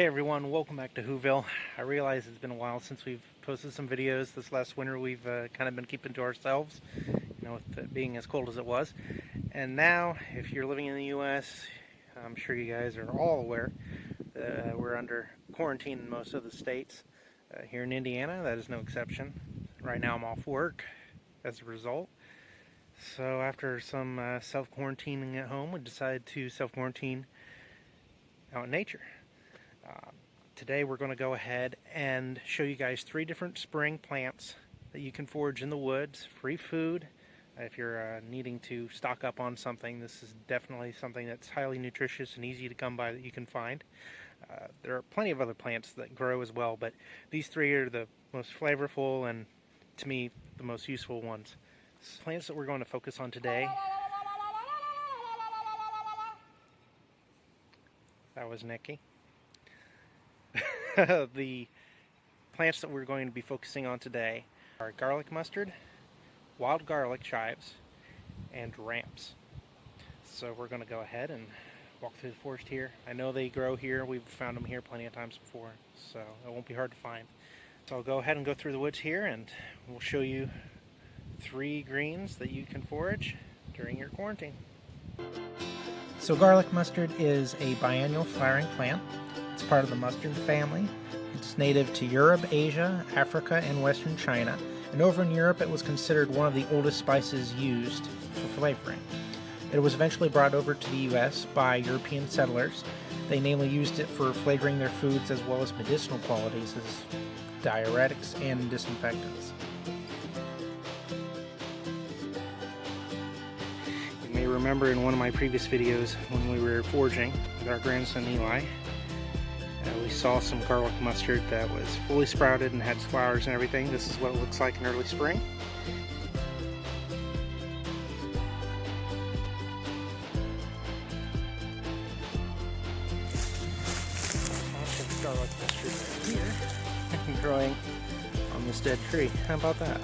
Hey everyone, welcome back to Whoville. I realize it's been a while since we've posted some videos. This last winter we've kind of been keeping to ourselves, with it being as cold as it was. And now, if you're living in the US, I'm sure you guys are all aware, we're under quarantine in most of the states. Here in Indiana, that is no exception. Right now I'm off work as a result. So after some self-quarantining at home, we decided to self-quarantine out in nature. Today we're going to go ahead and show you guys 3 different spring plants that you can forage in the woods. Free food. If you're needing to stock up on something, this is definitely something that's highly nutritious and easy to come by that you can find. There are plenty of other plants that grow as well, but these 3 are the most flavorful and, to me, the most useful ones. Plants that we're going to focus on today. That was Nicky. The plants that we're going to be focusing on today are garlic mustard, wild garlic chives, and ramps. So we're going to go ahead and walk through the forest here. I know they grow here. We've found them here plenty of times before, so it won't be hard to find. So I'll go ahead and go through the woods here, and we'll show you 3 greens that you can forage during your quarantine. So garlic mustard is a biennial flowering plant. It's part of the mustard family. It's native to Europe, Asia, Africa, and Western China. And over in Europe, it was considered one of the oldest spices used for flavoring. It was eventually brought over to the U.S. by European settlers. They mainly used it for flavoring their foods as well as medicinal qualities as diuretics and disinfectants. You may remember in one of my previous videos when we were foraging with our grandson Eli, we saw some garlic mustard that was fully sprouted and had flowers and everything. This is what it looks like in early spring. Garlic mustard right here, growing on this dead tree. How about that?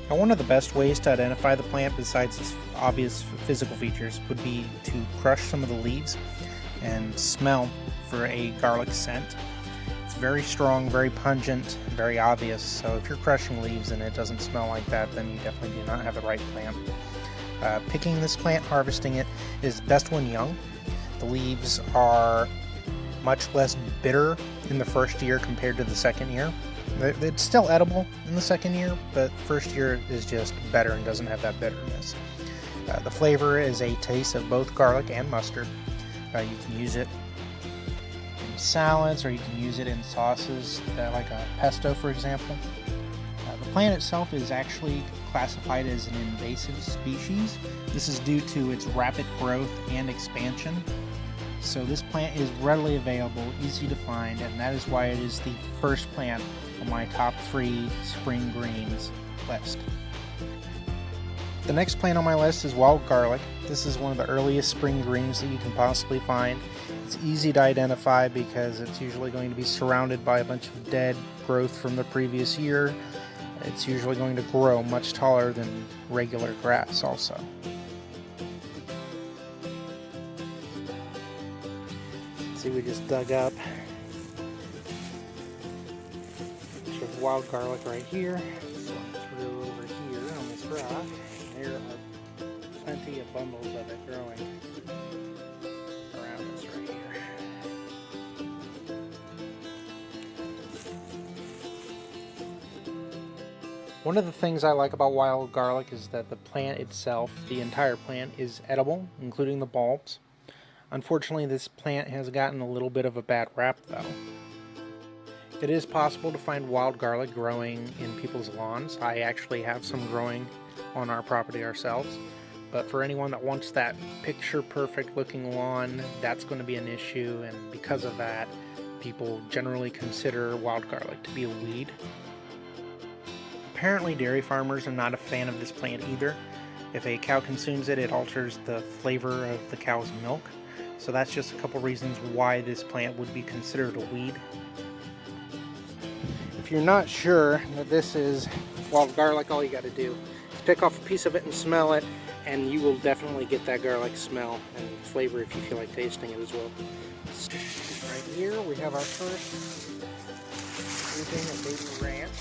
Now, one of the best ways to identify the plant, besides its obvious physical features, would be to crush some of the leaves and smell for a garlic scent. It's very strong, very pungent, very obvious, so if you're crushing leaves and it doesn't smell like that, then you definitely do not have the right plant. Picking this plant, harvesting it, is best when young. The leaves are much less bitter in the first year compared to the second year. It's still edible in the second year, but first year is just better and doesn't have that bitterness. The flavor is a taste of both garlic and mustard. You can use it in salads, or you can use it in sauces, like a pesto, for example. The plant itself is actually classified as an invasive species. This is due to its rapid growth and expansion. So this plant is readily available, easy to find, and that is why it is the first plant on my top 3 spring greens list. The next plant on my list is wild garlic. This is one of the earliest spring greens that you can possibly find. It's easy to identify because it's usually going to be surrounded by a bunch of dead growth from the previous year. It's usually going to grow much taller than regular grass also. See, we just dug up a bunch of wild garlic right here. So through over here on this rock. There are plenty of bundles of it growing around us right here. One of the things I like about wild garlic is that the plant itself, the entire plant, is edible, including the bulbs. Unfortunately, this plant has gotten a little bit of a bad rap though. It is possible to find wild garlic growing in people's lawns. I actually have some growing on our property ourselves, but for anyone that wants that picture perfect looking lawn, that's going to be an issue, and because of that, people generally consider wild garlic to be a weed. Apparently dairy farmers are not a fan of this plant either. If a cow consumes it, it alters the flavor of the cow's milk, so that's just a couple reasons why this plant would be considered a weed. If you're not sure that this is wild garlic, all you got to do is pick off a piece of it and smell it, and you will definitely get that garlic smell and flavor if you feel like tasting it as well. Right here we have our first grouping of baby ranch.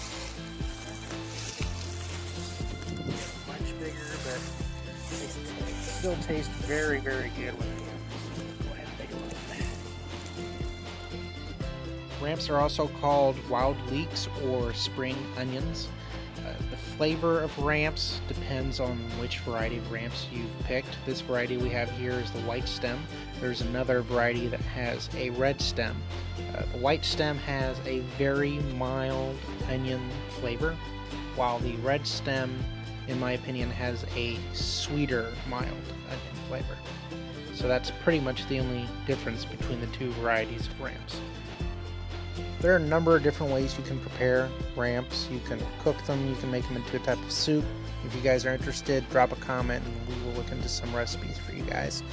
Much bigger, but they still taste very, very good when they go ahead and take a look. Ramps are also called wild leeks or spring onions. The flavor of ramps depends on which variety of ramps you've picked. This variety we have here is the white stem. There's another variety that has a red stem. The white stem has a very mild onion flavor, while the red stem, in my opinion, has a sweeter, mild onion flavor. So that's pretty much the only difference between the two varieties of ramps. There are a number of different ways you can prepare ramps. You can cook them, you can make them into a type of soup. If you guys are interested, drop a comment and we will look into some recipes for you guys.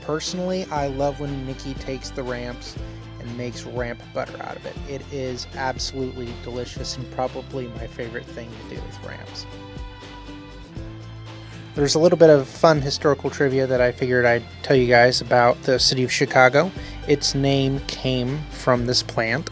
Personally, I love when Nikki takes the ramps and makes ramp butter out of it. It is absolutely delicious and probably my favorite thing to do with ramps. There's a little bit of fun historical trivia that I figured I'd tell you guys about the city of Chicago. Its name came from this plant.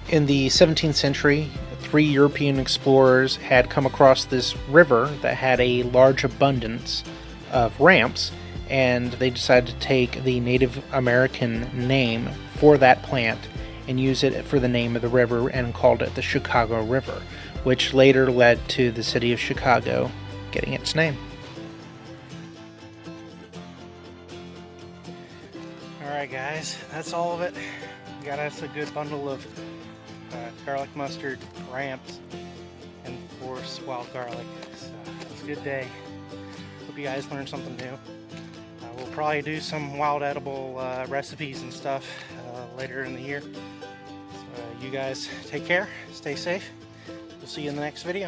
In the 17th century, 3 European explorers had come across this river that had a large abundance of ramps, and they decided to take the Native American name for that plant and use it for the name of the river and called it the Chicago River, which later led to the city of Chicago getting its name. Alright guys, that's all of it. Got us a good bundle of garlic mustard ramps and of course wild garlic. So it's a good day. Hope you guys learned something new. We'll probably do some wild edible recipes and stuff later in the year. So you guys take care, stay safe. We'll see you in the next video.